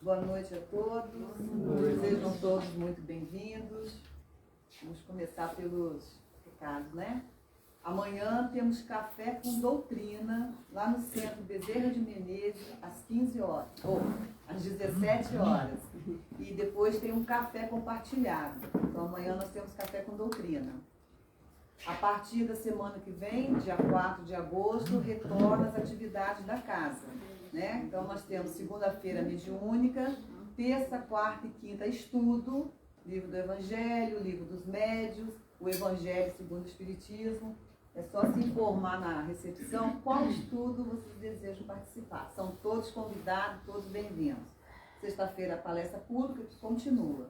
Boa noite a todos. Sejam todos muito bem-vindos. Vamos começar pelos recados, né? Amanhã temos café com doutrina lá no Centro Bezerra de Menezes às 15 horas, ou às 17 horas. E depois tem um café compartilhado. Então amanhã nós temos café com doutrina. A partir da semana que vem, dia 4 de agosto, retorna as atividades da casa, né? Então nós temos segunda-feira mediúnica, terça, quarta e quinta estudo, livro do Evangelho, livro dos médios, o Evangelho segundo o Espiritismo. É só se informar na recepção qual estudo vocês desejam participar. São todos convidados, todos bem-vindos. Sexta-feira a palestra pública que continua.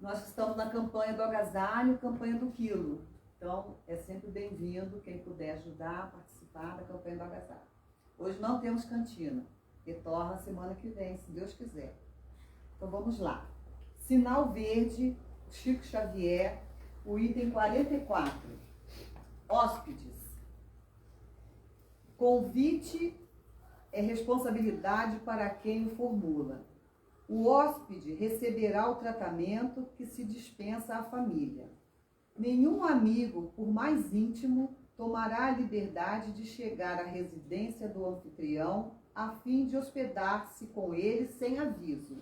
Nós estamos na campanha do agasalho, campanha do quilo. Então, é sempre bem-vindo quem puder ajudar a participar da campanha do agasalho. Hoje não temos cantina. Retorna semana que vem, se Deus quiser. Então, vamos lá. Sinal verde, Chico Xavier, o item 44. Hóspedes. Convite é responsabilidade para quem o formula. O hóspede receberá o tratamento que se dispensa à família. Nenhum amigo, por mais íntimo, tomará a liberdade de chegar à residência do anfitrião a fim de hospedar-se com ele sem aviso.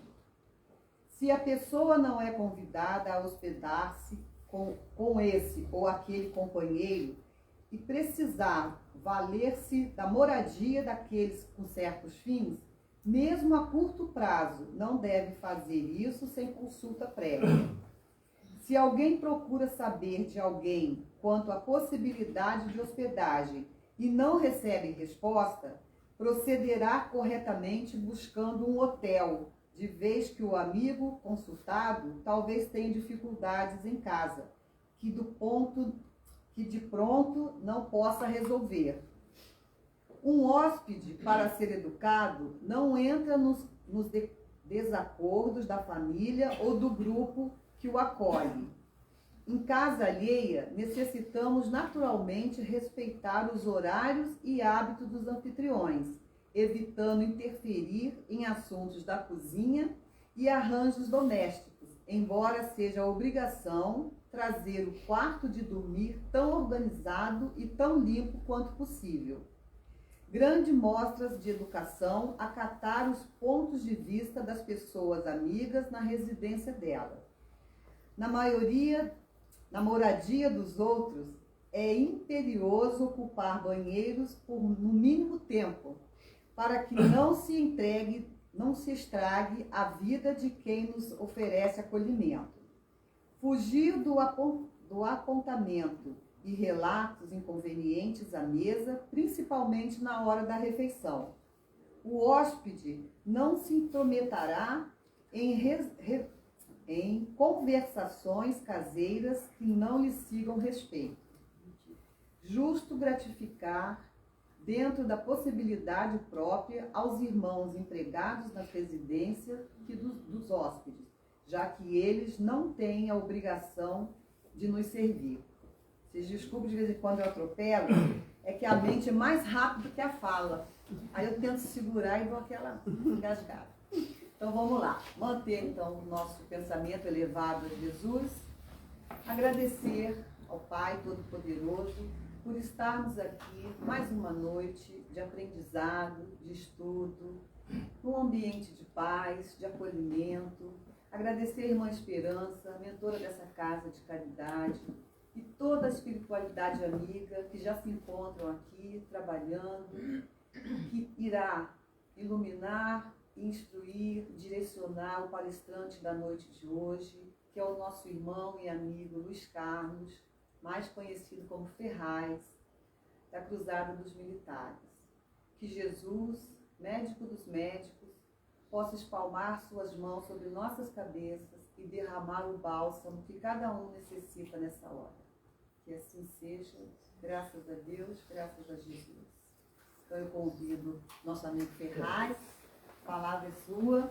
Se a pessoa não é convidada a hospedar-se com esse ou aquele companheiro e precisar valer-se da moradia daqueles com certos fins, mesmo a curto prazo, não deve fazer isso sem consulta prévia. Se alguém procura saber de alguém quanto à possibilidade de hospedagem e não recebe resposta, procederá corretamente buscando um hotel, de vez que o amigo consultado talvez tenha dificuldades em casa, que de pronto não possa resolver. Um hóspede, para ser educado, não entra nos desacordos da família ou do grupo que o acolhe. Em casa alheia, necessitamos naturalmente respeitar os horários e hábitos dos anfitriões, evitando interferir em assuntos da cozinha e arranjos domésticos, embora seja obrigação trazer o quarto de dormir tão organizado e tão limpo quanto possível. Grande mostras de educação acatar os pontos de vista das pessoas amigas na residência dela. Na moradia dos outros, é imperioso ocupar banheiros por no mínimo tempo, para que não se estrague a vida de quem nos oferece acolhimento. Fugir do apontamento e relatos inconvenientes à mesa, principalmente na hora da refeição. O hóspede não se intrometerá em conversações caseiras que não lhe sigam respeito. Justo gratificar, dentro da possibilidade própria, aos irmãos empregados nas residências que dos hóspedes, já que eles não têm a obrigação de nos servir. Vocês desculpem, de vez em quando eu atropelo, é que a mente é mais rápida que a fala. Aí eu tento segurar e dou aquela engasgada. Então vamos lá, manter então o nosso pensamento elevado a Jesus, agradecer ao Pai Todo-Poderoso por estarmos aqui mais uma noite de aprendizado, de estudo, num ambiente de paz, de acolhimento. Agradecer a irmã Esperança, mentora dessa casa de caridade, e toda a espiritualidade amiga que já se encontram aqui trabalhando, que irá iluminar, instruir, direcionar o palestrante da noite de hoje, que é o nosso irmão e amigo Luiz Carlos, mais conhecido como Ferraz, da Cruzada dos Militares. Que Jesus, médico dos médicos, possa espalmar suas mãos sobre nossas cabeças e derramar o bálsamo que cada um necessita nessa hora. Que assim seja, graças a Deus, graças a Jesus. Então eu convido nosso amigo Ferraz, a palavra é sua.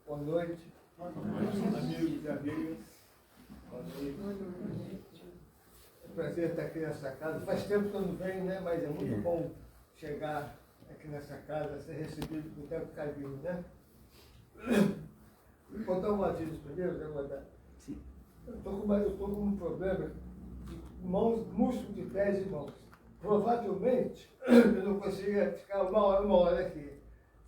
Boa noite, amigos e amigas. Boa noite. É um prazer estar aqui nessa casa. Faz tempo que eu não venho, né? Mas é muito bom chegar aqui nessa casa, ser recebido com tanto carinho, né? Vou dar um aviso primeiro, né, Guardar? Sim. Eu estou com um problema de mãos, músculo de pés e mãos. Provavelmente eu não conseguiria ficar uma hora aqui.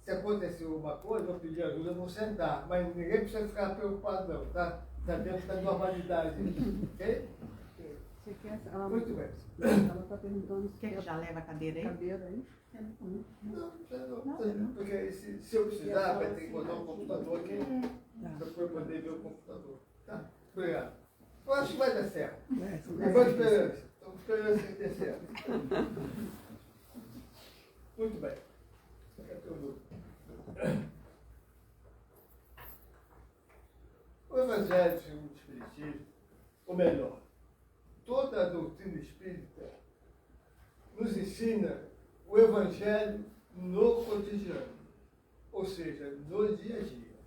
Se acontecer alguma coisa, eu vou pedir ajuda, eu vou sentar. Mas ninguém precisa ficar preocupado, não, tá? Está dentro da normalidade. Ok? Você quer, Muito bem. Ela está perguntando se Quer que já leva a cadeira aí? cadeira aí? Não, porque se eu precisar, vai ter que botar um computador aqui para eu poder ver o computador. Tá? Obrigado. Eu acho que vai dar certo. Boa esperança. Estamos esperando que dê certo. Muito bem. O Evangelho segundo o Espiritismo, ou melhor, toda a doutrina espírita nos ensina o Evangelho no cotidiano, ou seja, no dia a dia.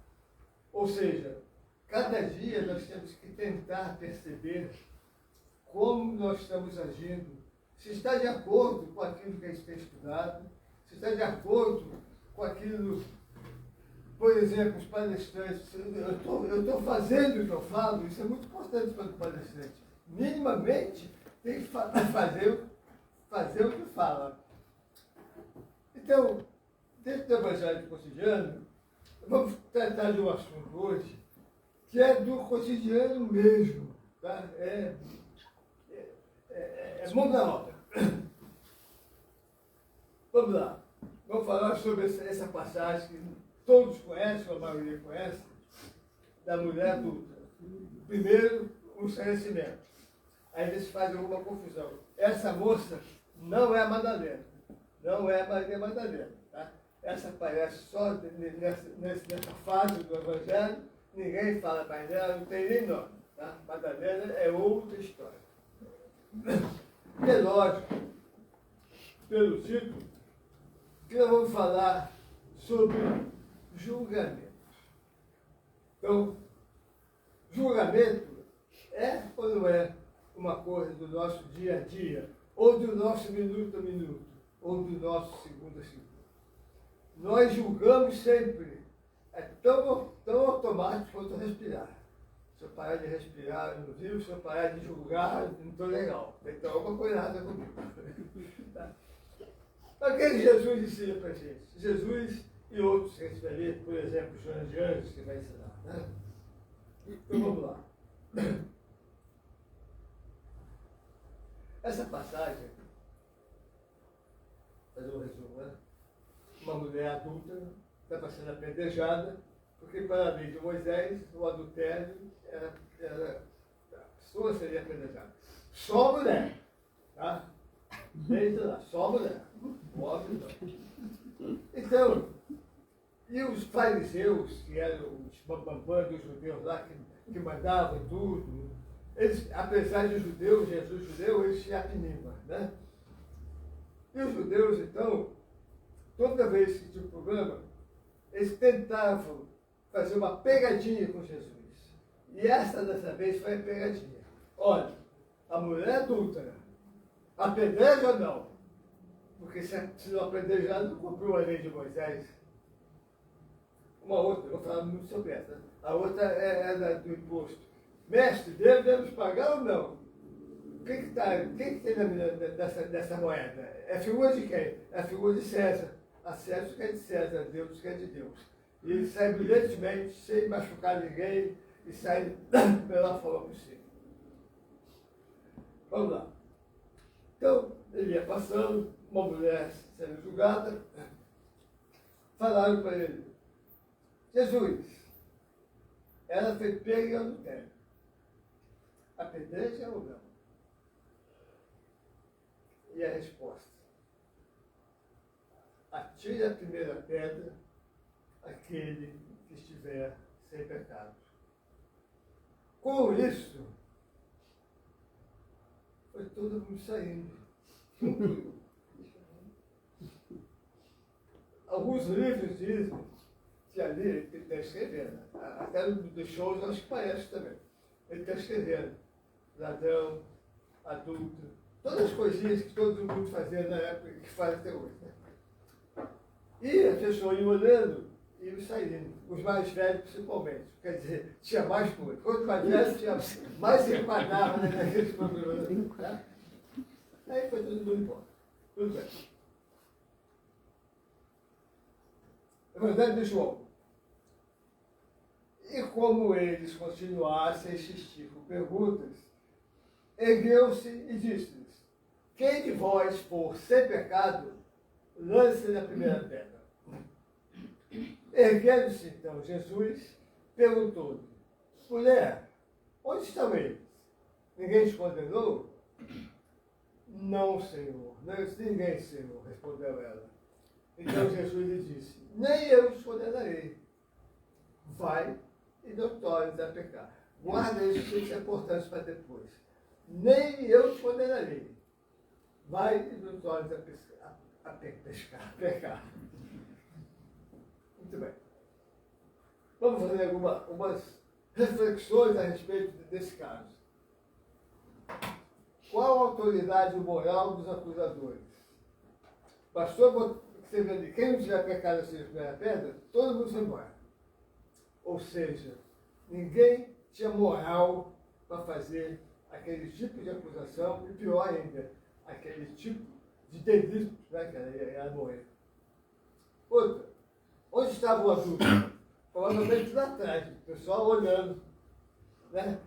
Ou seja, cada dia nós temos que tentar perceber como nós estamos agindo, se está de acordo com aquilo que a gente tem estudado, se está de acordo com aquilo, por exemplo, os palestrantes, eu estou fazendo o que eu falo, isso é muito importante para o palestrante. Minimamente tem que fazer o que fala. Então, dentro do Evangelho cotidiano, vamos tratar de um assunto hoje que é do cotidiano mesmo, tá? É mão na obra. Vamos lá. Vamos falar sobre essa passagem que todos conhecem, ou a maioria conhece, da mulher adulta. Primeiro, o esclarecimento. Aí eles fazem alguma confusão. Essa moça não é a Madalena. Não é a Maria Madalena. Tá? Essa aparece só nessa fase do Evangelho. Ninguém fala mais dela, não tem nem nome. Tá? Madalena é outra história. É lógico, pelo título, que nós vamos falar sobre julgamento. Então, julgamento é ou não é uma coisa do nosso dia a dia, ou do nosso minuto a minuto, ou do nosso segundo a segundo. Nós julgamos sempre. É tão automático quanto respirar. Se eu parar de respirar, eu não vivo. Se eu parar de julgar, eu não estou legal. Então, alguma coisa errada comigo. Tá? O que Jesus ensina para a gente? Jesus e outros que a gente vai ler, por exemplo, Joana de Anjos, que vai ensinar. Né? Então, vamos lá. Essa passagem, fazer um resumo, né? Uma mulher adulta estava sendo apedrejada, porque para a lei de Moisés, o adultério a pessoa seria apedrejada. Só mulher, tá? Desde lá, só mulher. O homem não. Então, e os fariseus, que eram os bambambãs dos judeus lá, que mandavam tudo, eles, apesar de judeus, Jesus judeu, eles tinham apnima, né? E os judeus, então, toda vez que tinha um problema, eles tentavam fazer uma pegadinha com Jesus. E dessa vez, foi a pegadinha. Olha, a mulher adúltera, apedreja ou não? Porque se não apedrejar, não cumpriu a lei de Moisés. Uma outra, eu vou falar muito sobre essa. A outra é do imposto. Mestre, devemos pagar ou não? O que tem nessa moeda? É figura de quem? É figura de César. A César que é de César, a Deus que é de Deus. E ele sai brilhantemente, sem machucar ninguém, e sai da melhor forma possível. Vamos lá. Então, ele ia passando, uma mulher sendo julgada, falaram para ele, Jesus, ela foi pega em adultério. Apedreja ou não? E a resposta? Atire a primeira pedra aquele que estiver sem pecado. Com isso, foi todo mundo saindo. Alguns livros dizem que ali ele está escrevendo, até dos shows eu acho que parece também. Ele está escrevendo ladrão, adulto, todas as coisinhas que todo mundo fazia na época e que faz até hoje. Né? E a pessoa ia olhando e ia saindo, os mais velhos principalmente. Quer dizer, tinha mais coisa. Quanto mais velho, tinha mais se enquadrava naqueles problemas. Tá? Aí foi todo mundo embora. Tudo bem. Evangelho de João. E como eles continuassem a insistir com perguntas, ergueu-se e disse-lhes, quem de vós for sem pecado, lance-lhe a primeira pedra. Erguendo-se então Jesus, perguntou-lhe, mulher, onde estão eles? Ninguém te condenou? Não, Senhor, ninguém, Senhor, respondeu ela. Então Jesus lhe disse, nem eu te condenarei. Vai e não tornes a pecar. Guarda isso, isso é importante para depois. Nem eu te condenarei. Vai e não tornes a pecar. Muito bem. Vamos fazer algumas reflexões a respeito desse caso. Qual a autoridade moral dos acusadores? Pastor, você vê ali, quem não tiver pecado assim na primeira pedra, todo mundo se embora. Ou seja, ninguém tinha moral para fazer aquele tipo de acusação, e pior ainda, aquele tipo de delito, né, que era morrer. Outra, onde estava o adulto? Provavelmente lá atrás, o pessoal olhando. Né?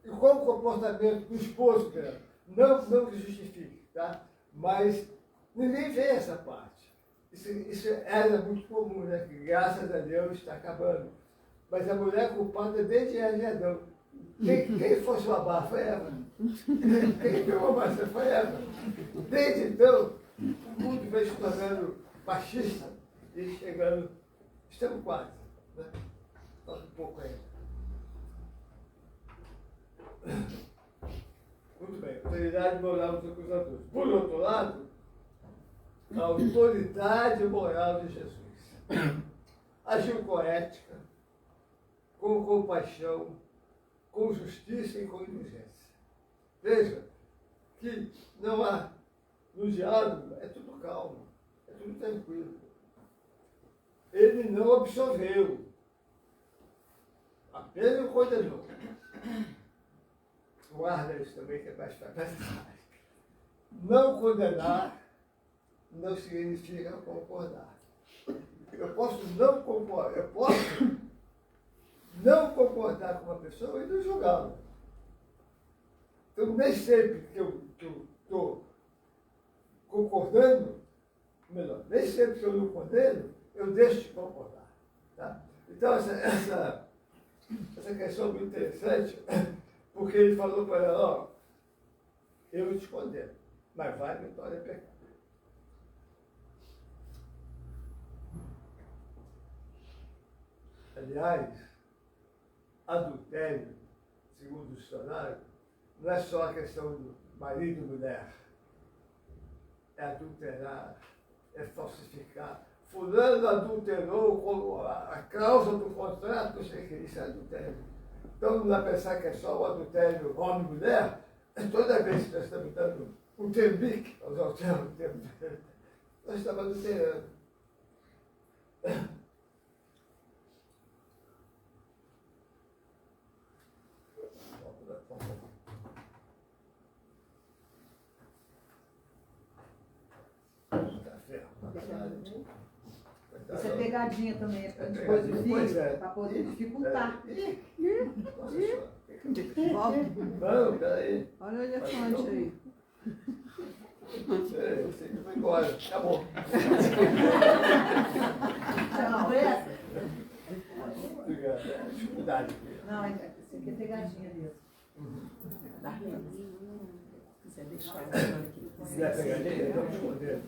E qual o comportamento do esposo dela? Não que justifique, tá? Mas ninguém vê essa parte. Isso era muito comum, né? Que graças a Deus está acabando. Mas a mulher culpada desde Adão. Quem fosse o Abá foi Eva. Quem pegou a maçã foi Eva. Desde então, o mundo vem se tornando machista e chegando. Estamos quase. Né? Falta um pouco ainda. Muito bem, autoridade moral dos acusadores. Por outro lado, a autoridade moral de Jesus. Agiu com ética, com compaixão, com justiça e com diligência. Veja que não há, no diálogo, é tudo calmo, é tudo tranquilo. Ele não absolveu, apenas o condenou. Guarda isso também, que é mais fácil. Não condenar não significa concordar. Eu posso não concordar com uma pessoa e não julgá-la. Então, nem sempre que eu estou concordando, melhor, nem sempre que eu não condeno, eu deixo de concordar. Tá? Então, essa questão é muito interessante, porque ele falou para ela, ó, eu não te condeno, mas vai me tornar pecado. Aliás, adultério, segundo o dicionário, não é só a questão do marido e mulher. É adulterar, é falsificar. Fulano adulterou a causa do contrato, eu sei que isso é adultério. Então não dá para pensar que é só o adultério homem e mulher. Toda vez que nós estamos dando um termique, nós usamos o termo, nós estamos adulterando. Isso é pegadinha também, é para depois do filho, para poder dificultar. Não, peraí. Olha o elefante aí. Você que vai embora. Acabou. Não, essa? Obrigado. É dificuldade. Não, isso aqui é pegadinha mesmo. Se quiser deixar a hora que Se quiser pegadinha, então esconder.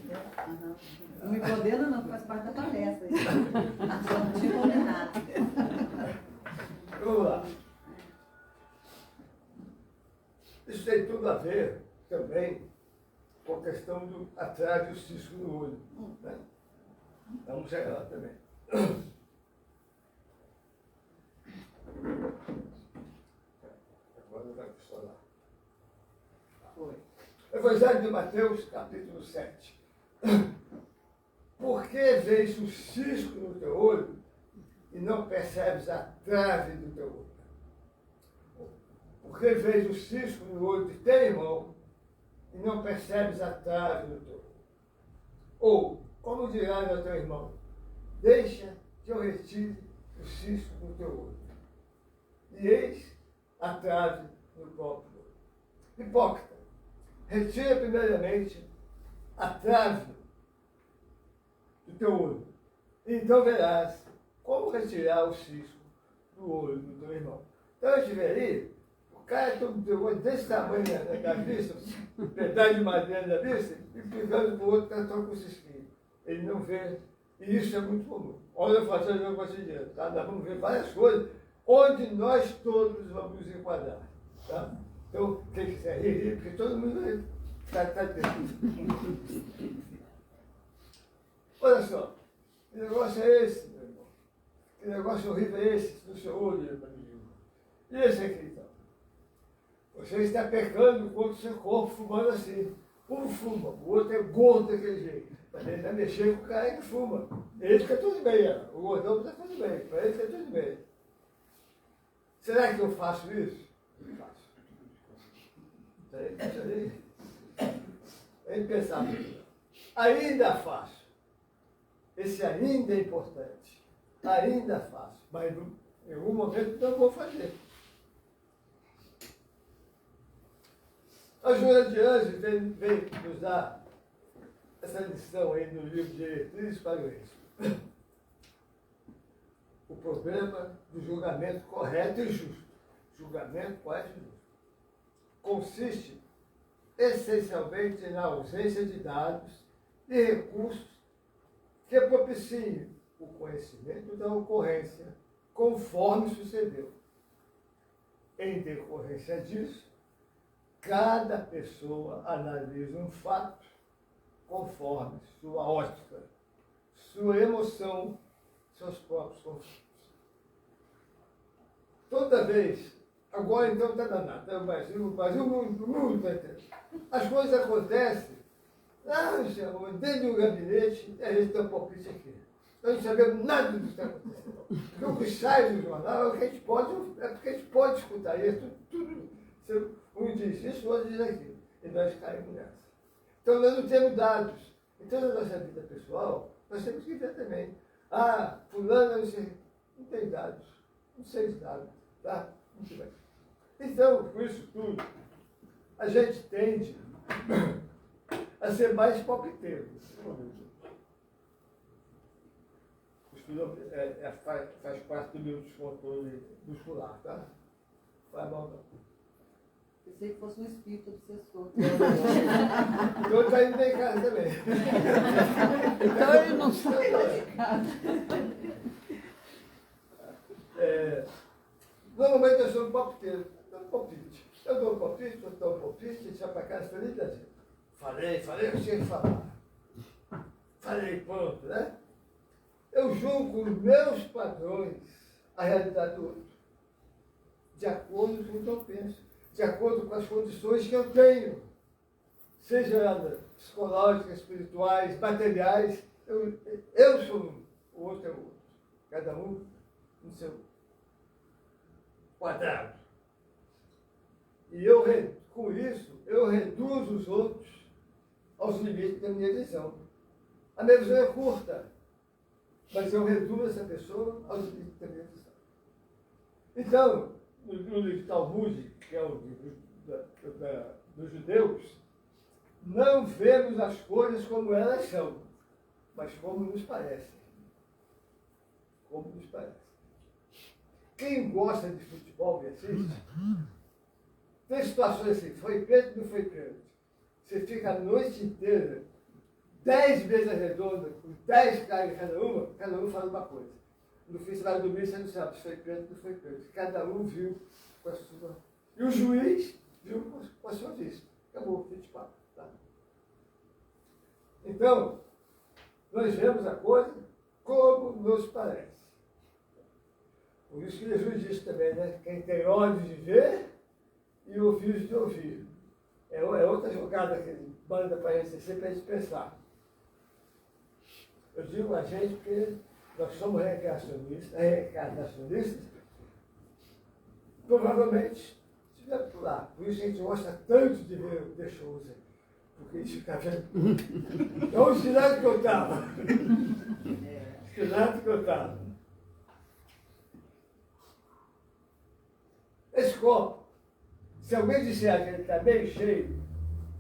Não me condena não, faz parte da palestra. Só não tinha condenado. Vamos lá. Isso tem tudo a ver também com a questão do atrás do cisco no olho. Né? Vamos chegar lá também. Agora vai funcionar. Foi. Evangelho de Mateus, capítulo 7. Por que vês um cisco no teu olho e não percebes a trave do teu olho? Por que vês um cisco no olho de teu irmão e não percebes a trave do teu olho? Ou, como dirás ao teu irmão, deixa que eu retire o cisco do teu olho. E eis a trave no próprio olho. Hipócrita, retira primeiramente a trave do teu olho. E então verás como retirar o cisco do olho do teu irmão. Então a gente vê aí, o cara tem um olho desse tamanho da vista, pedaço de madeira da vista, e pegando para o outro, está com o cisquinho. Ele não vê. E isso é muito comum. Olha eu fazendo o meu cotidiano, tá? Nós vamos ver várias coisas onde nós todos vamos enquadrar. Tá? Então, quem quiser rir, porque todo mundo está dentro. Olha só, que negócio é esse, meu irmão? Que negócio horrível é esse no seu olho, meu amigo? E esse aqui, então? Você está pecando contra o seu corpo fumando assim. Um fuma, o outro é gordo daquele jeito. Mas ele está mexendo com o cara que fuma. Ele fica tudo bem, ó. O gordão está tudo bem, para ele fica tudo bem. Será que eu faço isso? Eu faço. É impensável. Ainda faço. Esse ainda é importante. Ainda faço. Mas em algum momento não vou fazer. A Joana de Anjos vem nos dar essa lição aí no livro de Diretrizes para o Êxito. O problema do julgamento correto e justo. Julgamento correto e justo. Consiste essencialmente na ausência de dados e recursos que propiciem o conhecimento da ocorrência conforme sucedeu. Em decorrência disso, cada pessoa analisa um fato conforme sua ótica, sua emoção, seus próprios conflitos. Toda vez, agora então está danado, o Brasil, o mundo está entendendo. As coisas acontecem, dentro do gabinete, a gente tem um palpite aqui. Nós não sabemos nada do que está acontecendo. Porque o que sai do jornal é porque a gente pode escutar isso, tudo. Um diz isso, o outro diz aquilo. E nós caímos nessa. Então nós não temos dados. Então na nossa vida pessoal, nós temos que ver também. Fulano, não tem dados. Não sei os dados. Tá? Muito bem. Então, com isso tudo, a gente tende a ser mais palpiteiro. Faz parte do meu descontrole muscular, tá? Faz mal não. Pensei que fosse um espírito obsessor. Então está indo bem em casa também. Então ele não sai de casa. Normalmente eu sou um palpiteiro. Eu dou um palpite, a gente vai para casa feliz da gente. Falei, eu tinha que falar. Falei, pronto, né? Eu julgo os meus padrões a realidade do outro, de acordo com o que eu penso, de acordo com as condições que eu tenho, seja elas psicológicas, espirituais, materiais. Eu sou um, o outro é o outro, cada um no seu quadrado. E com isso, eu reduzo os outros aos limites da minha visão. A minha visão é curta, mas eu reduzo essa pessoa aos limites da minha visão. Então, no livro Talmud, que é o livro dos judeus, não vemos as coisas como elas são, mas como nos parecem. Como nos parecem. Quem gosta de futebol e assiste, tem situações assim, foi pênalti, não foi pênalti. Você fica a noite inteira, 10 mesas redondas, com 10 caras cada um fala uma coisa. No fim, você vai dormir, você não sabe se foi pênalti ou não foi pênalti. Cada um viu com a sua... E o juiz viu com a sua vista. Acabou, fim de papo. Tá? Então, nós vemos a coisa como nos parece. Por isso que Jesus disse também, né? Quem tem olhos de ver e ouvidos de ouvir. É outra jogada que ele manda para a gente sempre para a gente pensar. Eu digo a gente porque nós somos reencarnacionistas, provavelmente estivemos por lá. Por isso a gente gosta tanto de ver The Shows, porque a gente fica vendo. É o sinal que eu estava. Sinal que eu estava. Esse copo, se alguém disser que ele está bem cheio,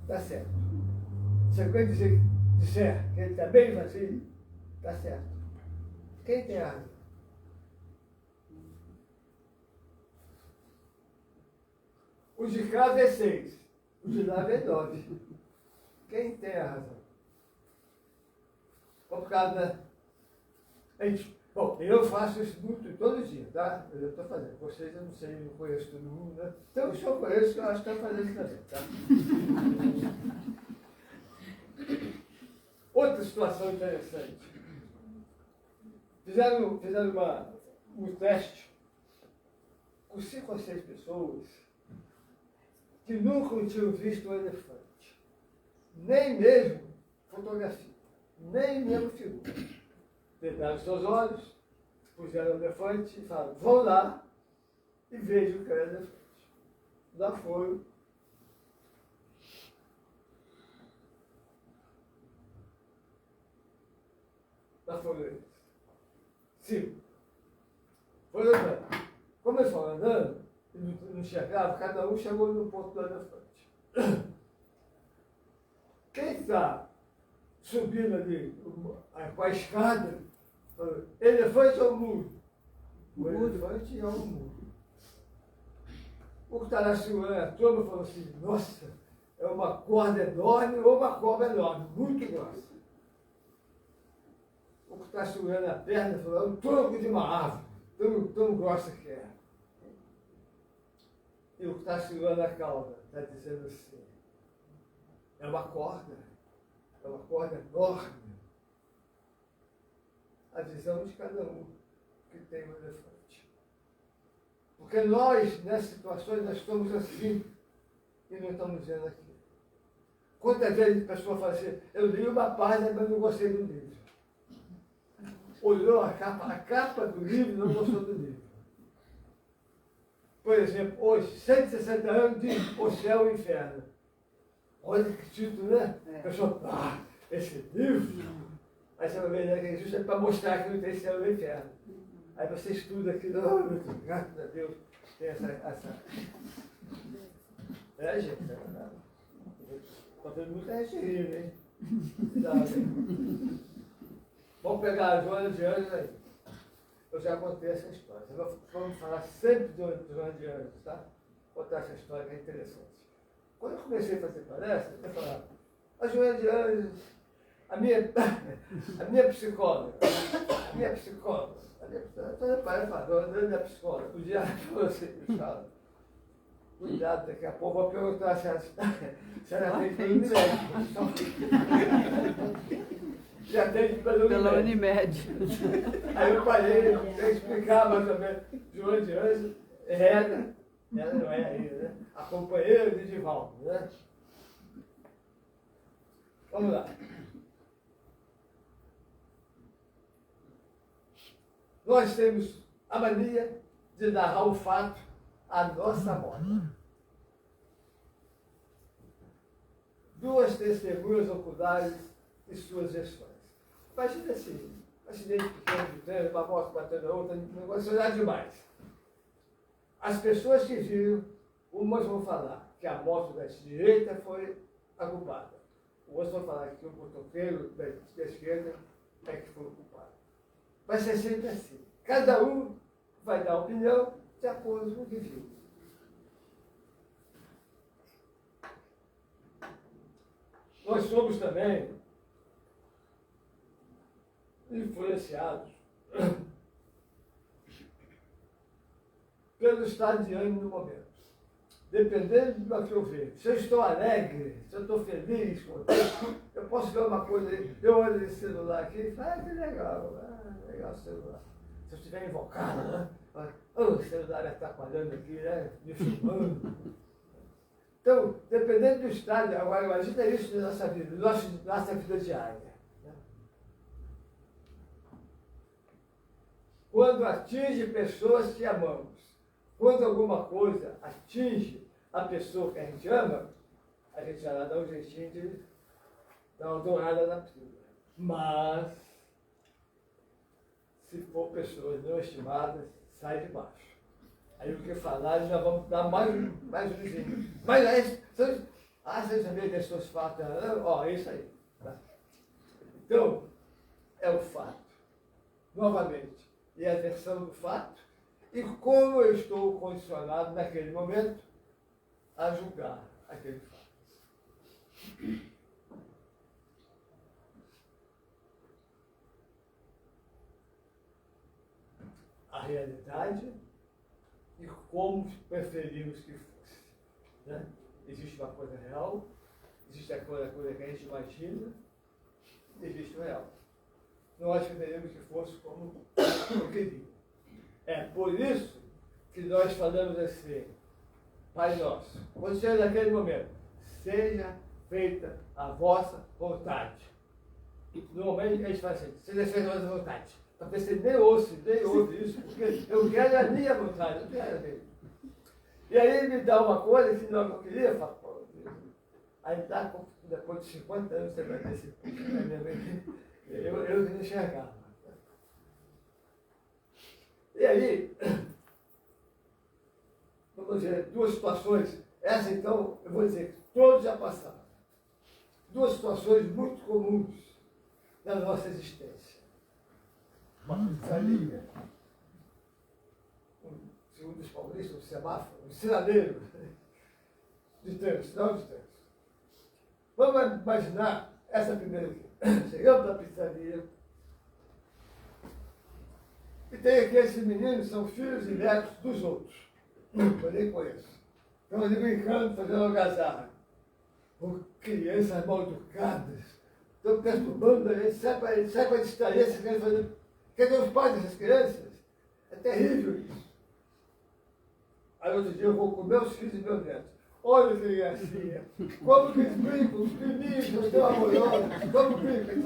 está certo. Se alguém disser que ele está bem vazio, está certo. Quem tem razão? O de casa é 6, o de lá é 9. Quem tem a razão? Por causa da... Bom, eu faço isso muito todo dia, tá? Eu estou fazendo. Vocês eu não sei, eu não conheço todo mundo, né? Então se eu conheço, eu acho que estou fazendo também, tá? Outra situação interessante. Fizeram um teste com 5 ou 6 pessoas que nunca tinham visto um elefante. Nem mesmo fotografia, nem mesmo figura. Vendaram seus olhos, puseram o elefante e falaram, vão lá e vejam o que é o elefante. Lá foram. Lá foram eles. 5. Foram andando. Como eles foram andando, e não chegavam, cada um chegou no ponto do elefante. Quem está subindo ali com a escada, falou, elefante ou muro? O elefante é um muro. O que está lá segurando a turma falou assim, nossa, é uma corda enorme ou uma cobra enorme, muito grossa. O que está segurando a perna falou, é um tronco de uma árvore, tão grossa que é. E o que está segurando a cauda está dizendo assim, é uma corda. é uma corda enorme, a visão de cada um que tem um elefante. Porque nós, nessas situações, nós estamos assim e não estamos vendo aqui. Quantas vezes a pessoa fala assim, eu li uma página, mas não gostei do livro. Olhou a capa do livro e não gostou do livro. Por exemplo, hoje, 160 anos de O Céu e o Inferno. Olha que título, né? A pessoa, esse livro. Aí você vai ver, né, que é justo para mostrar que não tem céu e inferno. Aí você estuda aquilo, graças a Deus, tem essa... gente, todo mundo é rir, hein? Vamos pegar a Joana de Anjos aí. Eu já contei essa história. Vamos falar sempre de Joana de Anjos, tá? Vou contar essa história que é interessante. Quando eu comecei a fazer palestra, eu falava, a Joana de Anjos, a minha psicóloga, o dia que você me fala, cuidado, daqui a pouco eu vou perguntar se ela tem pelo Unimed. Já tem pelo Unimed. Aí eu parei, eu explicar mais ou menos. Joana de Anjos, ela não é ainda, né? A companheira de Divaldo, né? Vamos lá. Nós temos a mania de narrar o fato à nossa moda. Duas testemunhas oculares e suas versões. Imagina assim, um acidente pequeno de trânsito, uma moto batendo a outra, um negócio nada demais. As pessoas que viram, umas vão falar que a moto da direita foi a culpada. Outros vão falar que o motoqueiro da esquerda é que foi o culpado. Vai ser sempre assim. Cada um vai dar opinião de acordo com o que viu. Nós somos também influenciados pelo estado de ânimo no momento. Dependendo do que eu vejo. Se eu estou alegre, se eu estou feliz, contente, eu posso ver uma coisa, eu olho esse celular aqui e falo, que legal, legal o celular. Se eu estiver invocado, né? O celular está atrapalhando aqui, né? Me filmando. Então, dependendo do estado, agora imagina isso na nossa vida, nossa vida diária. Né? Quando atinge pessoas que amamos, quando alguma coisa atinge a pessoa que a gente ama, a gente já dá um jeitinho de dar uma dourada na pílula. Mas, se for pessoas não estimadas, sai de baixo. Aí o que falar, já vamos dar mais um vizinho. Mas aí, você sabia que as pessoas falam, ó, é isso aí. Tá? Então, é o fato. Novamente, e a versão do fato, e como eu estou condicionado naquele momento a julgar aquele fato. A realidade e como preferimos que fosse. Né? Existe uma coisa real, existe a coisa que a gente imagina, existe o real. Nós preferimos que fosse como eu queria. É por isso que nós falamos assim, Pai Nosso, quando chega naquele momento, seja feita a vossa vontade. Normalmente a gente fala assim, seja feita a vossa vontade. Para ver se nem ouve isso, porque eu quero a minha vontade, eu quero a dele. E aí ele me dá uma coisa que não eu queria, eu falo, pô, aí dá, depois de 50 anos você vai ver esse eu não enxergava. E aí, vamos dizer, duas situações, essa então, eu vou dizer, todos já passaram. Duas situações muito comuns na nossa existência. Uma pizzaria, segundo os paulistas, um semáforo, um sinaleiro de trânsito, sinal de trânsito. Vamos imaginar essa primeira aqui. Chegamos na pizzaria e tem aqui esses meninos, são filhos e netos dos outros. Eu nem conheço. Estamos ali brincando, fazendo algazarra. Com crianças mal educadas, estão perturbando a gente, sai para distrair essas crianças, fazendo... Cadê os pais dessas crianças? É terrível isso. Aí outro dia eu vou com meus filhos e meus netos. Olha que gracinha. Como que eles brincam, os filhinhos, tão amorosos. Como brincam?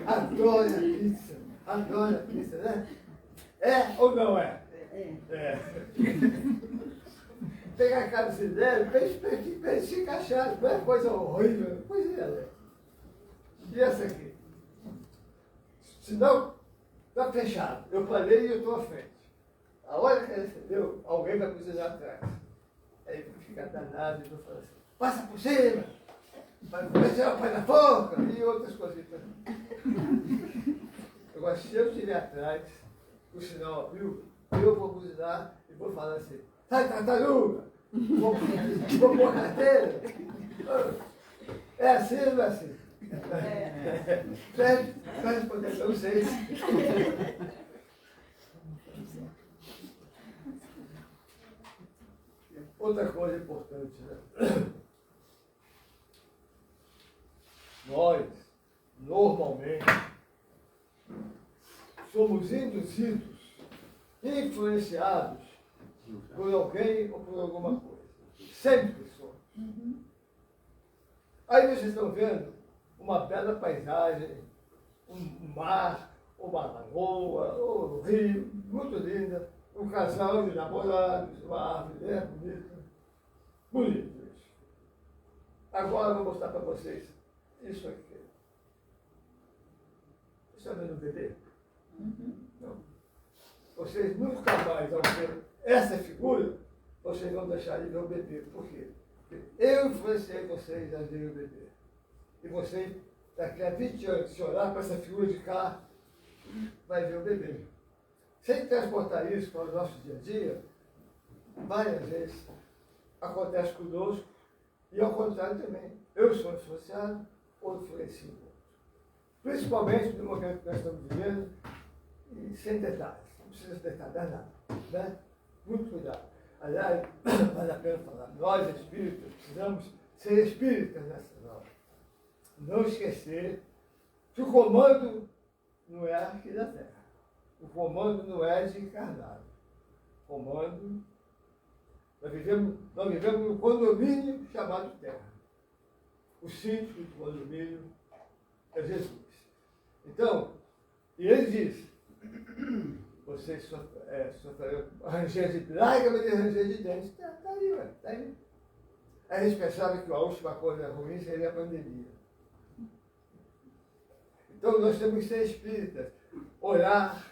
Adora a pizza. Adora a pizza, né? É ou não é? É. Pegar a cabeça dele, para eles se encaixarem. Não é coisa horrível. Pois é. E essa aqui? Senão, está fechado. Eu falei e eu estou à frente. A hora que ela recebeu, alguém vai cozinhar atrás. Aí fica danado e eu falo assim, passa por cima, vai começar o pai na boca e outras coisitas. Agora, se eu estiver atrás, o sinal abriu, eu vou cozinhar e vou falar assim, sai tartaruga, vou pôr a carteira. É assim ou não é assim? Certo? Vai responder para vocês. Outra coisa importante, né? Nós, normalmente, somos induzidos, influenciados por alguém ou por alguma coisa. Sempre somos. Aí vocês estão vendo uma bela paisagem, um mar, uma lagoa, um rio, muito linda, um casal de namorados, uma árvore bonita. Bonito isso. Agora eu vou mostrar para vocês isso aqui. Vocês estão vendo o bebê? Não. Vocês nunca mais, ao ver essa figura, vocês vão deixar de ver o bebê. Por quê? Porque eu influenciei vocês a ver o bebê. E vocês, daqui a 20 anos, se olhar para essa figura de cá, vai ver o bebê. Sem transportar isso para o nosso dia a dia, várias vezes acontece conosco e ao contrário também. Eu sou influenciado, outro influencia o outro. Principalmente no momento que nós estamos vivendo, e sem detalhes. Não precisa detalhar nada. Né? Muito cuidado. Aliás, vale a pena falar, nós espíritas precisamos ser espíritas nessa hora. Não esquecer que o comando não é aqui da Terra. O comando não é desencarnado. O comando, nós vivemos num condomínio chamado Terra. O síndico do condomínio é Jesus. Então, e ele diz, vocês sofreram ranger de lágrima de ranger de dentes. Está aí, ué, está aí. A gente pensava que a última coisa ruim seria a pandemia. Então nós temos que ser espíritas, orar,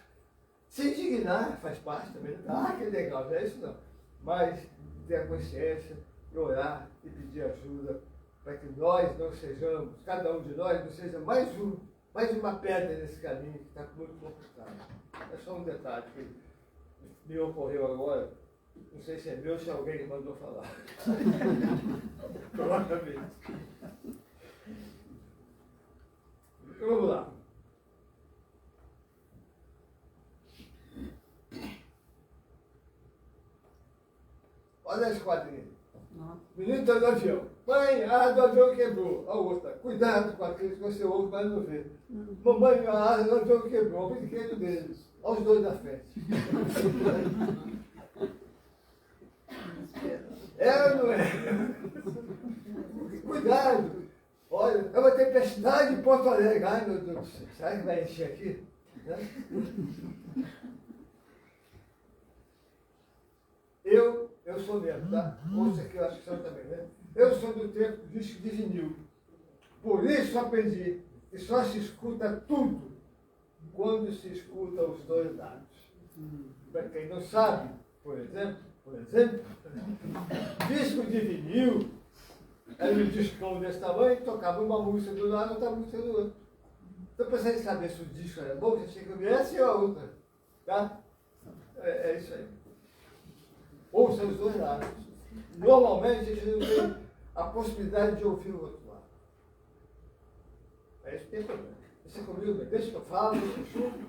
se indignar, faz parte também. Ah, que legal, não é isso não. Mas ter a consciência, e orar e pedir ajuda, para que nós não sejamos, cada um de nós não seja mais uma pedra nesse caminho que está muito complicado. É só um detalhe que me ocorreu agora, não sei se é meu ou se é alguém que mandou falar. Provavelmente. Vamos lá. Olha a esquadrinha. Menino está no avião. Mãe, a asa do avião quebrou. A outra, cuidado com aqueles que você ouve, mas não vê. Mamãe, a asa do avião quebrou. O brinquedo deles. Olha os dois na frente. É ou não é? Cuidado. Olha, é uma tempestade em Porto Alegre. Ai, meu Deus do céu. Será que vai encher aqui? Né? Eu sou mesmo, tá? Ouça aqui, eu acho que são também, né? Eu sou do tempo do disco de vinil. Por isso aprendi que só se escuta tudo quando se escuta os dois lados. Para quem não sabe, por exemplo, disco de vinil era um discão desse tamanho, tocava uma música do lado, outra música do outro. Então, para vocês saberem se o disco era bom, você tinha que ouvir essa e a outra. Tá? É isso aí. Ouça os dois lados. Normalmente a gente não tem a possibilidade de ouvir o outro lado. É isso que tem problema. Você comigo, deixa que eu falo, deixa que eu chuto.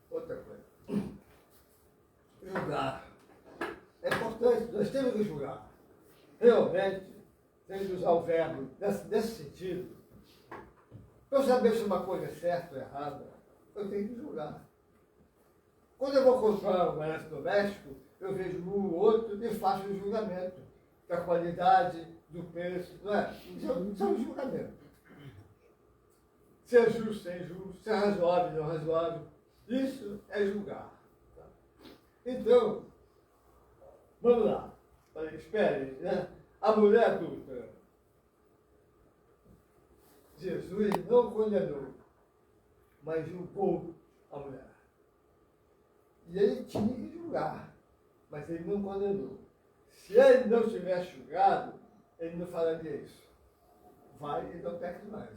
Outra coisa. Julgar. É importante, nós temos que julgar. Realmente, tem de usar o verbo nesse sentido. Para eu saber se uma coisa é certa ou errada, eu tenho que julgar. Quando eu vou comprar um eletrodoméstico, eu vejo um ou outro e faço o julgamento da qualidade, do preço, não é? Isso é um julgamento. Se é justo, se é injusto, se é razoável, não razoável. Isso é julgar. Tá? Então, vamos lá. Espere, né? A mulher adulta. Jesus não condenou, mas julgou a mulher. E ele tinha que julgar, mas ele não condenou. Se ele não tivesse julgado, ele não falaria isso. Vai e não peque mais.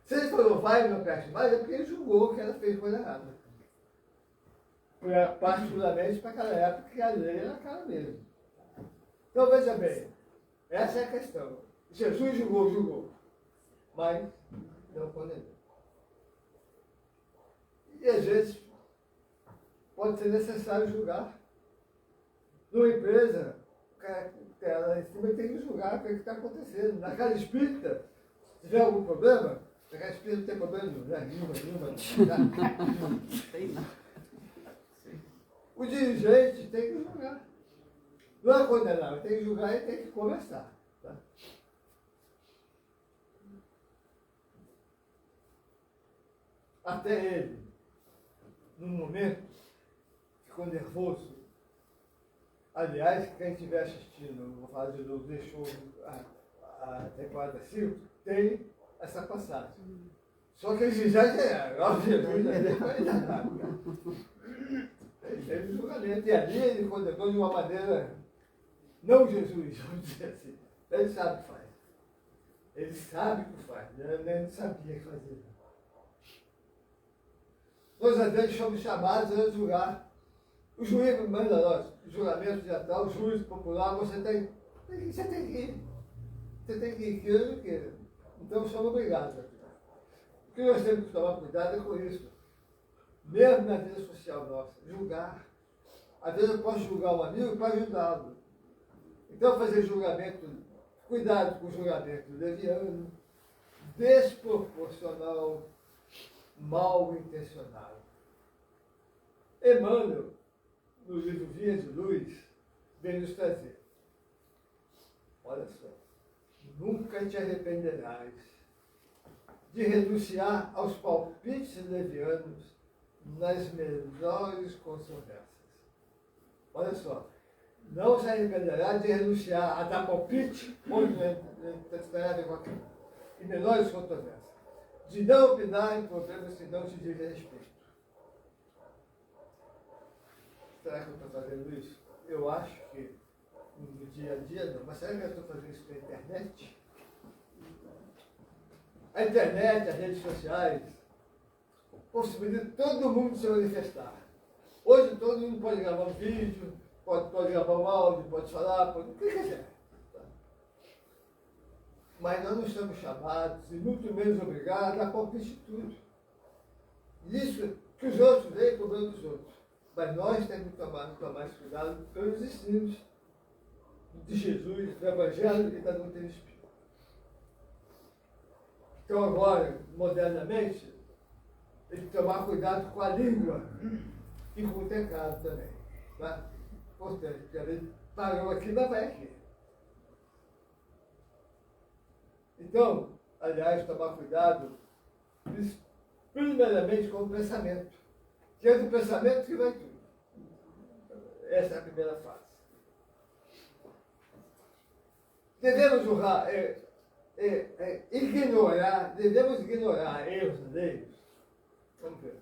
Se ele falou vai e não peque mais, é porque ele julgou que ela fez coisa errada. Particularmente para aquela época que a lei era aquela mesmo. Então veja bem, essa é a questão. Jesus julgou, mas não condenou. E às vezes pode ser necessário julgar. Numa empresa, o cara lá em cima tem que julgar o que está acontecendo. Na casa espírita, se tiver algum problema, na casa espírita não tem problema nenhuma. Sei não. O dirigente tem que julgar. Não é condenar, ele tem que julgar e tem que conversar. Tá? Até ele, num momento, ficou nervoso. Aliás, quem estiver assistindo, vou falar de novo, deixou a temporada 5, tem essa passagem. Só que eles exageraram, obviamente, ele teve julgamento. E ali ele condenou de uma maneira, não Jesus, vamos dizer assim. Ele sabe o que faz. Ele sabe o que faz, ele não sabia o que fazer. Nós às vezes somos chamados a julgar. O juiz manda nós, o julgamento já está, o juiz popular, você tem que ir. Você tem que ir, queira ou não queira. Então somos obrigados. O que nós temos que tomar cuidado é com isso. Mesmo na vida social nossa, julgar. Às vezes eu posso julgar um amigo para ajudá-lo. Então fazer julgamento, cuidado com o julgamento leviano, desproporcional, mal intencionado. Emmanuel, no livro Vias de Luz, vem nos trazer. Olha só. Nunca te arrependerás de renunciar aos palpites levianos nas menores controvérsias. Olha só. Não se arrependerá de renunciar a dar palpite onde não tem a ver com aquilo. Em menores controvérsias. De não opinar em problemas que não te dizem respeito. Será que eu estou fazendo isso? Eu acho que no dia a dia não, mas será que eu estou fazendo isso pela internet? A internet, as redes sociais, possibilitam todo mundo se manifestar. Hoje todo mundo pode gravar um vídeo, pode gravar um áudio, pode falar, pode o que quiser. Tá? Mas nós não estamos chamados, e muito menos obrigados, a palpite tudo. Isso que os outros veem problema dos outros. Mas nós temos que tomar mais cuidado pelos ensinos de Jesus, do Evangelho e da doutrina espírita. Então agora, modernamente, tem que tomar cuidado com a língua e com o pecado também. Tá? Portanto, porque a gente parou aqui, mas vai aqui. Então, aliás, tomar cuidado, primeiramente com o pensamento. Que é do pensamento que vai tudo. Essa é a primeira fase. Devemos devemos ignorar erros alheios. Vamos ver.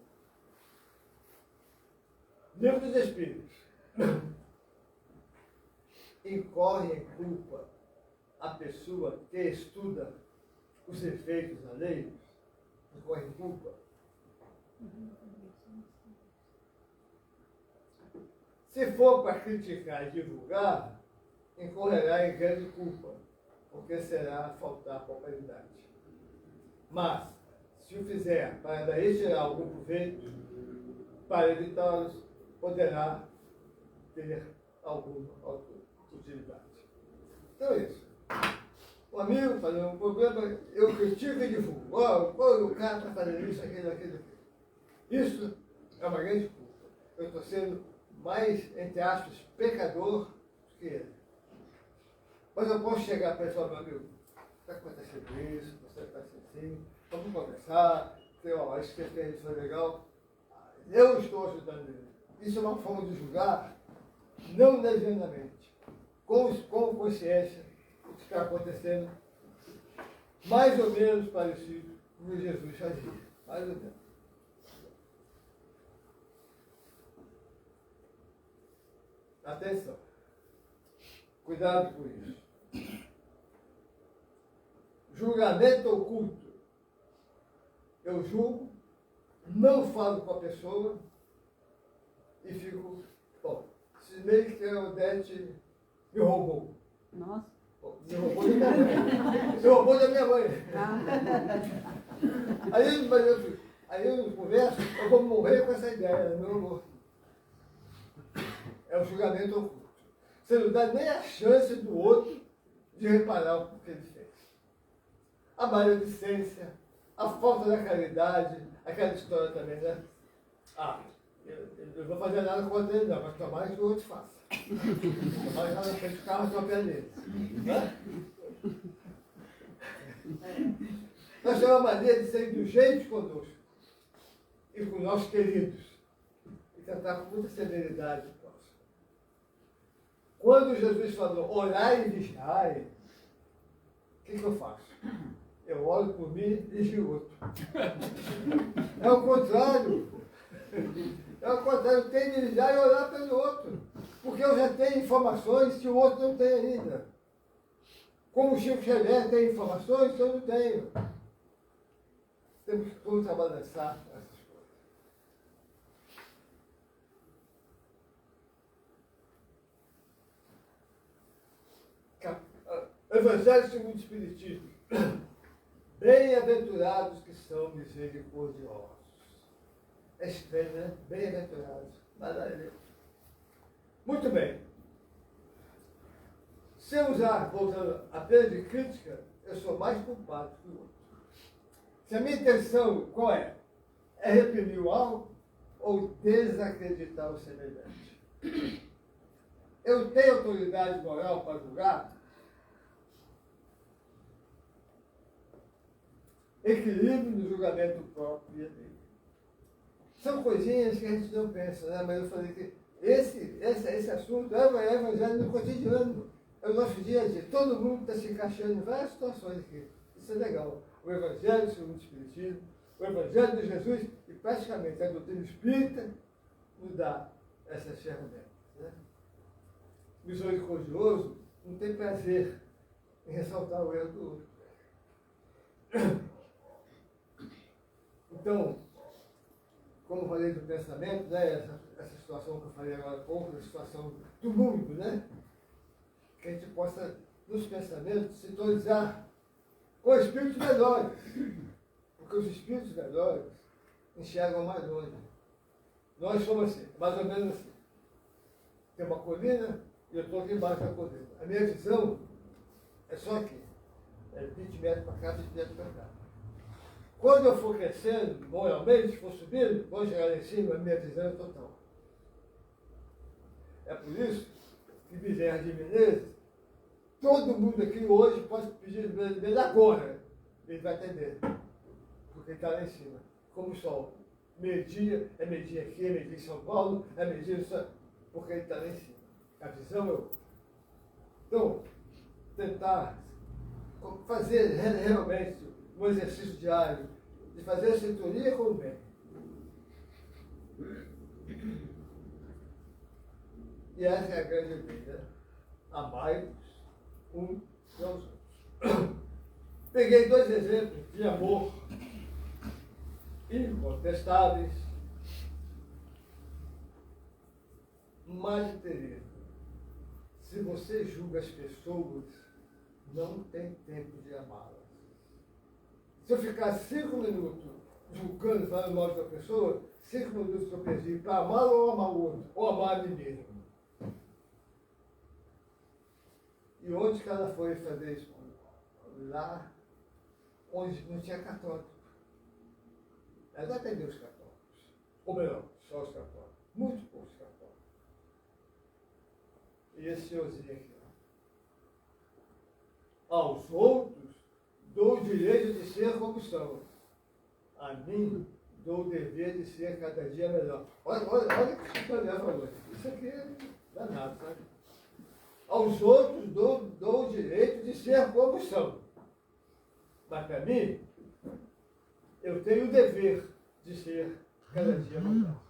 Livro dos Espíritos. Incorre em culpa a pessoa que estuda os efeitos alheios? Incorre em culpa? Se for para criticar e divulgar, incorrerá em grande culpa, porque será faltar popularidade. Mas, se o fizer para daí tirar algum proveito, para evitá-los, poderá ter alguma utilidade. Então é isso. Um amigo falou, um problema, eu critico e divulgo. Ó, o cara está fazendo isso, aquilo. Isso é uma grande culpa. Eu estou sendo mais, entre aspas, pecador do que ele. Mas eu posso chegar para ele e falar, meu amigo, está acontecendo isso, você está assim, vamos conversar, acho que você isso é legal. Eu estou ajudando ele. Isso é uma forma de julgar, não levianamente, com consciência, o que está acontecendo, mais ou menos parecido com o que Jesus fazia. Mais ou menos. Atenção. Cuidado com isso. Julgamento oculto. Eu julgo, não falo com a pessoa e fico, bom, se meio que a Odete me roubou. Nossa. Me roubou da minha mãe. Me roubou da minha mãe. Aí eu converso, eu vou morrer com essa ideia, meu amor. É o julgamento oculto. Você não dá nem a chance do outro de reparar o que ele fez. A maledicência, a falta da caridade, aquela história também, né? Eu não vou fazer nada contra ele, não, mas tomara que o outro faça. Tomara que ela não fez o carro com a pé dele. Né? Nós temos uma maneira de ser indulgentes conosco e com nossos queridos e tratar com muita severidade o próximo. Quando Jesus falou, orai e vigiai, o que eu faço? Eu oro por mim e vigio outro. É o contrário. É o contrário, eu tenho que vigiar e orar pelo outro. Porque eu já tenho informações que o outro não tem ainda. Como o Chico Xavier tem informações que eu não tenho. Temos que contrabalançar essas coisas. Evangelho segundo o Espiritismo. Bem-aventurados que são misericordiosos. É estranho, né? Bem-aventurados. Maravilha. Muito bem. Se eu usar, voltando apenas de crítica, eu sou mais culpado que o outro. Se a minha intenção, qual é? É reprimir o algo ou desacreditar o semelhante? Eu tenho autoridade moral para julgar? Equilíbrio no julgamento próprio e alheio. São coisinhas que a gente não pensa, né? Mas eu falei que esse assunto é o evangelho no cotidiano. É o nosso dia a dia. Todo mundo está se encaixando em várias situações aqui. Isso é legal. O evangelho segundo o Espiritismo, o evangelho de Jesus e praticamente a doutrina espírita nos dá essas ferramentas. Né? Misericordioso não tem prazer em ressaltar o erro do outro. Então, como eu falei do pensamento, né, essa situação que eu falei agora há pouco, a situação do mundo, né? Que a gente possa, nos pensamentos, sintonizar com espíritos melhores. Porque os espíritos melhores enxergam mais longe. Nós somos assim, mais ou menos assim. Tem uma colina e eu estou aqui embaixo da colina. A minha visão é só aqui. É 20 metros para cá, 20 metros para cá. Quando eu for crescendo, moralmente, for subindo, vou chegar lá em cima, a minha visão é total. É por isso que Bezerra de Menezes, todo mundo aqui hoje pode pedir dele agora, ele vai atender. Porque ele está lá em cima, como o sol. Meio-dia, é meio-dia aqui, é meio-dia em São Paulo, é meio-dia porque ele está lá em cima. A visão é outra. Então, tentar fazer realmente um exercício diário de fazer a sintonia com o bem. E essa é a grande ideia. Amai-vos uns aos outros. Peguei 2 exemplos de amor incontestáveis. Madre Teresa, se você julga as pessoas, não tem tempo de amá-las. Se eu ficar 5 minutos julgando, falando mal de uma pessoa, 5 minutos que eu perdi para amá-la ou amar o outro, ou amar a mim mesmo. E onde que ela foi fazer isso? lá onde não tinha católico. Ela não atendeu os católicos. Ou melhor, só os católicos. Muito poucos católicos. E esse senhorzinho aqui, ó. Aos outros dou o direito de ser como são. A mim dou o dever de ser cada dia melhor. Olha o que o Daniel falou. Isso aqui é danado, sabe? Aos outros dou o direito de ser como são. Mas para mim, eu tenho o dever de ser cada dia melhor.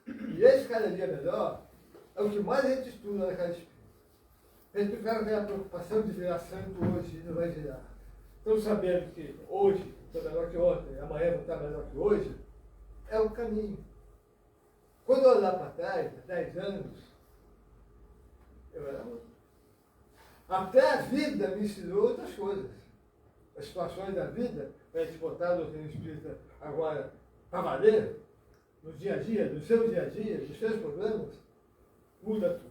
E esse cada dia melhor é o que mais a gente estuda na casa espírita. A gente fica com aquela preocupação de virar santo hoje e não vai virar. Estão sabendo que hoje estou melhor que ontem, amanhã vou estar melhor que hoje, é o caminho. Quando eu olhar para trás, há 10 anos, eu era outro. Até a vida me ensinou outras coisas. As situações da vida, para a gente botar a doutrina espírita agora para valer, no dia a dia, no seu dia a dia, nos seus problemas, muda tudo.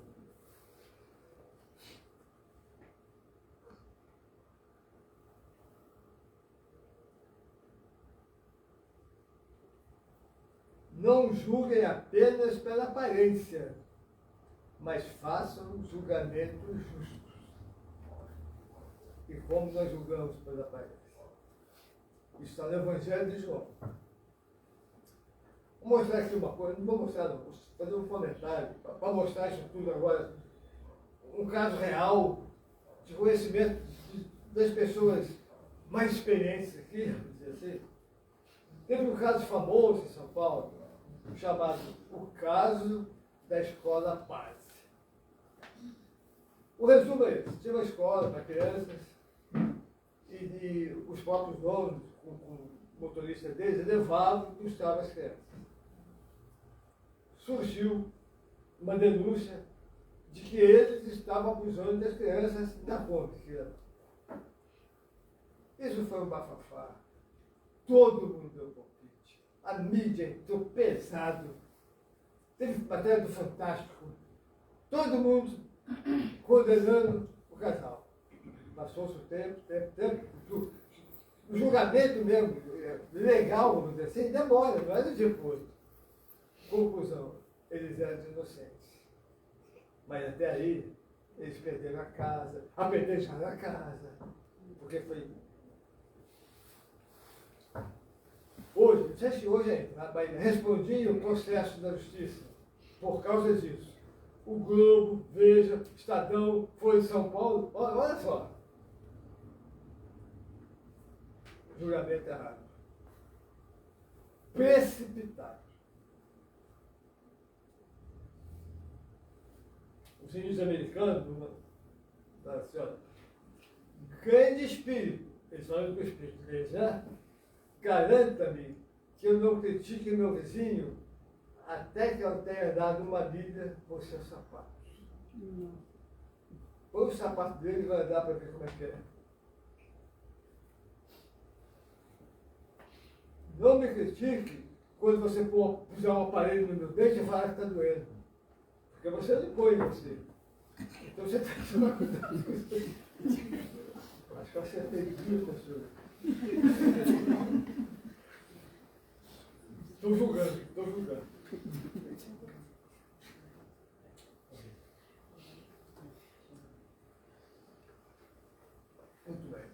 Não julguem apenas pela aparência, mas façam julgamentos justos. E como nós julgamos pela aparência? Isso está no Evangelho de João. Vou mostrar aqui uma coisa, não vou mostrar, não, vou fazer um comentário para mostrar isso tudo agora. Um caso real de conhecimento das pessoas mais experientes aqui, vamos dizer assim. Teve um caso famoso em São Paulo, chamado o caso da Escola Paz. O resumo é esse: tinha uma escola para crianças e os próprios donos, com o motorista deles, levavam e buscavam as crianças. Surgiu uma denúncia de que eles estavam abusando das crianças na ponte. Isso foi um bafafá. Todo mundo deu palpite. A mídia entrou pesado. Teve matéria do Fantástico. Todo mundo condenando o casal. Passou-se o tempo. O julgamento mesmo, legal, vamos dizer assim, demora, não é do dia para o outro. Conclusão, eles eram inocentes. Mas até aí, eles perderam a casa, apedrejaram a casa, porque foi... Hoje, não sei se hoje ainda, mas respondi o processo da justiça por causa disso. O Globo, Veja, Estadão, Folha de São Paulo, olha só. Julgamento errado. Precipitado. Os índios americanos, assim, olha, grande espírito, eles falam com o espírito deles, né? Garanta-me que eu não critique meu vizinho até que eu tenha dado uma Bíblia por seus sapatos. Põe o sapato dele e vai dar para ver como é que é. Não me critique quando você puser um aparelho no meu dente e falar que está doendo. Porque você não põe em você. Então você tem que tomar cuidado com isso. Acho que eu acertei tudo, professor. Estou julgando. Muito bem.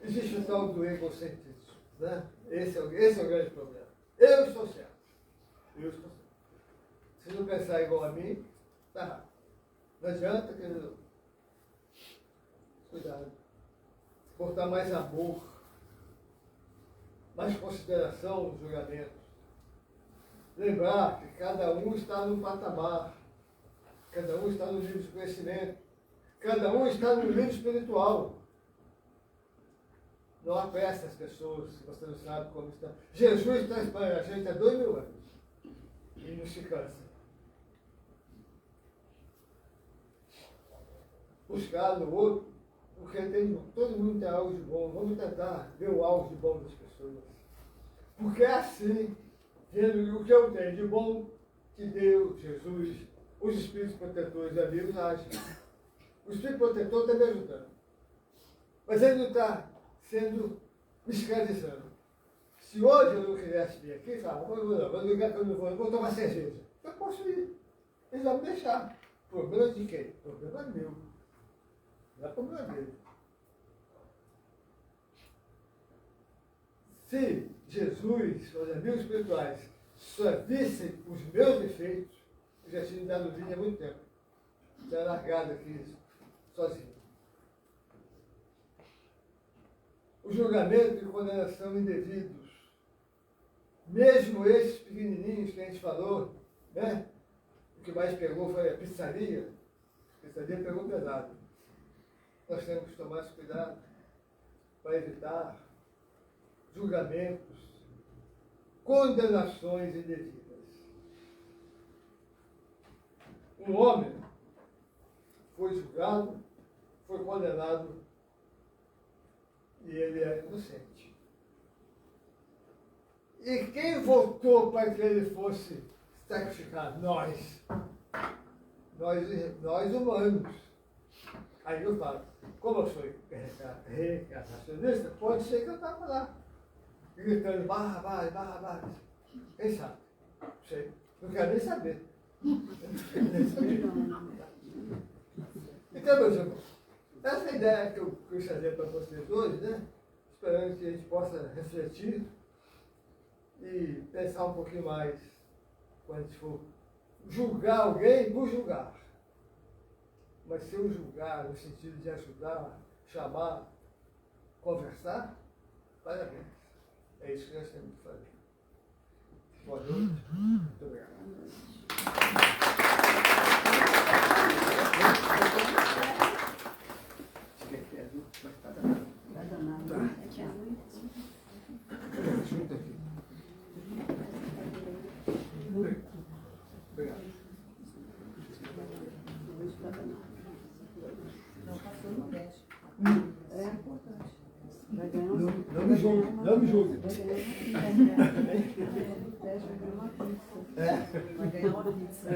Existe o tal do egocentrismo, né? Esse é o grande problema. Eu estou certo. Se não pensar igual a mim, está errado. Não adianta, querido. Cuidado. Botar mais amor, mais consideração nos julgamentos. Lembrar que cada um está num patamar, cada um está no nível de conhecimento, cada um está no nível espiritual. Não apressa as pessoas, se você não sabe como está. Jesus está esperando a gente há 2000 anos e não se cansa. Buscar no outro, porque todo mundo tem algo de bom. Vamos tentar ver o algo de bom das pessoas. Porque é assim, vendo o que eu tenho de bom, que Deus, Jesus, os espíritos protetores e amigos agem. O espírito protetor está me ajudando. Mas ele não está sendo me escravizando. Se hoje eu não quisesse vir aqui, fala, vou ligar que eu não vou tomar cerveja. Eu posso ir. Eles vão me deixar. Problema de quem? Problema meu. Não é problema dele. Se Jesus, os amigos espirituais, só vissem os meus defeitos, eu já tinha me dado vinho há muito tempo. Já largado aqui sozinho. O julgamento e condenação indevidos, mesmo esses pequenininhos que a gente falou, né? O que mais pegou foi a pizzaria. A pizzaria pegou pesado. Nós temos que tomar esse cuidado para evitar julgamentos, condenações indevidas. Um homem foi julgado, foi condenado e ele é inocente. E quem votou para que ele fosse sacrificado? Nós humanos. Aí eu falo, como eu sou reencarnacionista, pode ser que eu estava lá, gritando, barra. Quem sabe? Não sei. Não quero nem saber. Então, meus irmãos, essa é a ideia que eu quis trazer para vocês hoje, né? Esperando que a gente possa refletir e pensar um pouquinho mais quando a gente for julgar alguém, por julgar. Mas se eu julgar no sentido de ajudar, chamar, conversar, parabéns. É isso que nós temos que fazer. Boa noite. Muito obrigado. Junta aqui. Obrigado. Não passou no teste. É importante. Vai ganhar Não me julgue, não me julgue. Vai ganhar uma pizza. Vai ganhar uma pizza.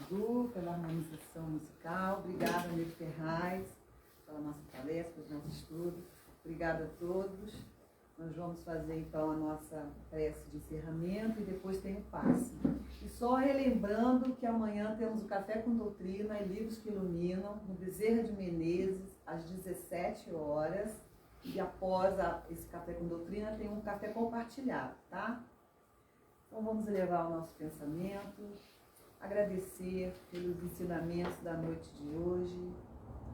Dudu, pela harmonização musical. Obrigada, Amigo Ferraz, pela nossa palestra, pelos nossos estudos. Obrigada a todos. Nós vamos fazer então a nossa prece de encerramento e depois tem o passe. E só relembrando que amanhã temos o Café com Doutrina e Livros que Iluminam, no Bezerra de Menezes, às 17 horas. E após esse Café com Doutrina tem um café compartilhado, tá? Então vamos elevar o nosso pensamento, agradecer pelos ensinamentos da noite de hoje,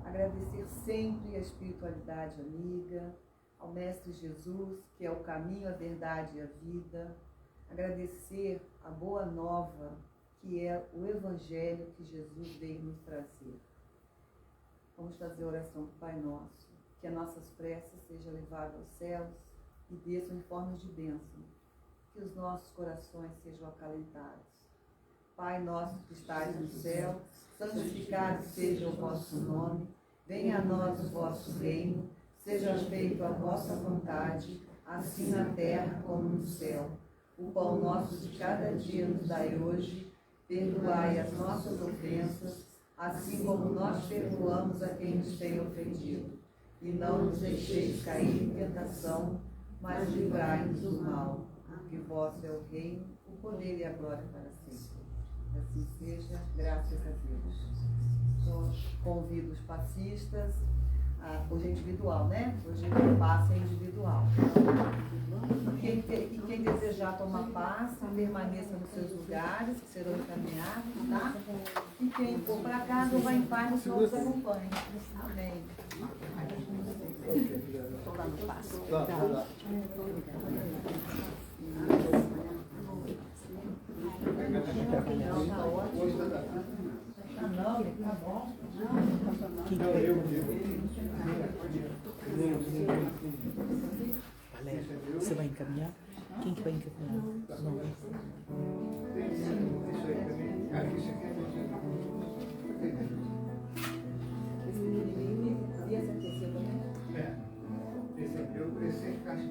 agradecer sempre a espiritualidade amiga, ao Mestre Jesus, que é o caminho, a verdade e a vida, agradecer a boa nova, que é o Evangelho que Jesus veio nos trazer. Vamos fazer a oração do Pai Nosso, que as nossas preces sejam levadas aos céus e desçam em forma de bênção, que os nossos corações sejam acalentados. Pai nosso que estais no céu, santificado seja o vosso nome, venha a nós o vosso reino, seja feita a vossa vontade, assim na terra como no céu. O pão nosso de cada dia nos dai hoje, perdoai as nossas ofensas, assim como nós perdoamos a quem nos tem ofendido. E não nos deixeis cair em tentação, mas livrai-nos do mal, porque vosso é o reino, o poder e a glória para sempre. Assim seja, graças a Deus. Então, convido os passistas. Hoje é individual, né? Hoje o passe é individual. Quem desejar tomar passe, permaneça nos seus lugares, que serão encaminhados, tá? E quem for para casa, vai em paz, os outros acompanhem. Amém. Estou lá no passo. Lá. Não, tá bom. Você vai encaminhar? Quem que vai encaminhar? Não. Esse pequenininho e essa aqui também? Esse aqui eu prestei caixa.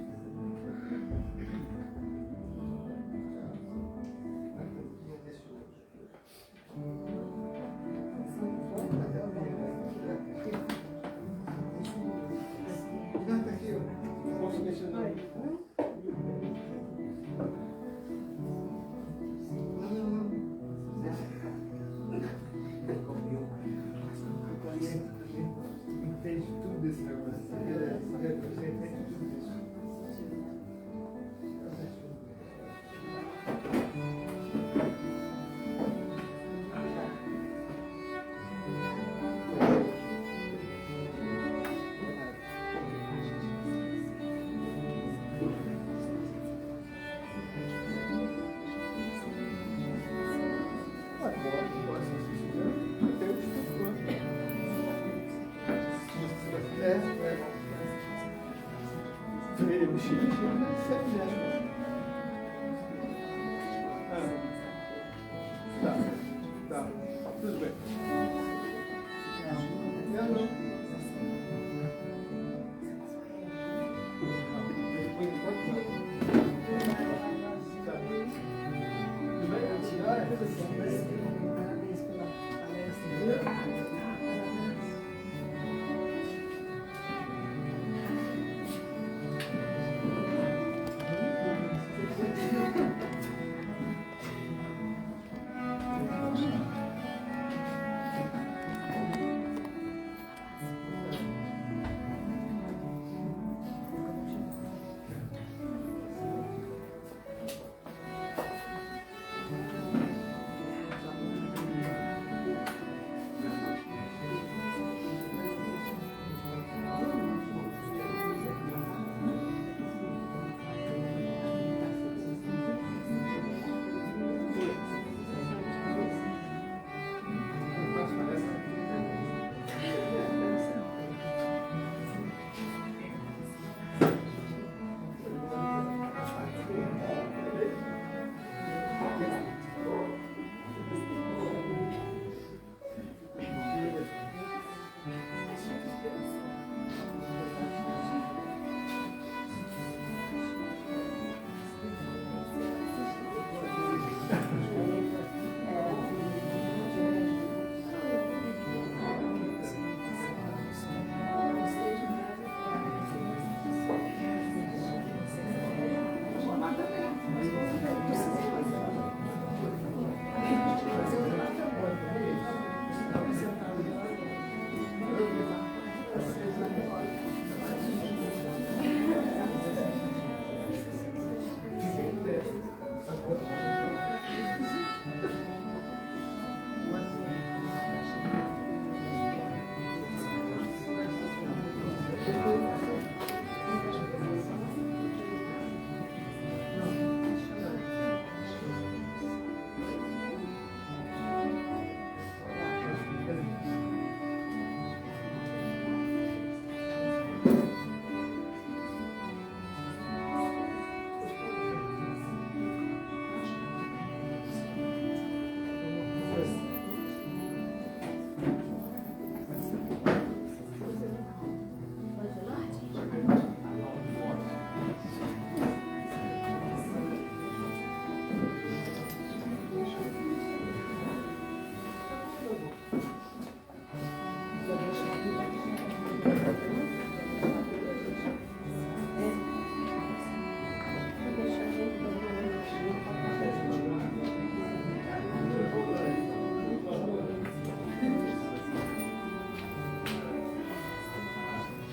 Entende tudo esse negócio. Você entende tudo isso. Tá, tudo bem.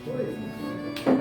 Oi.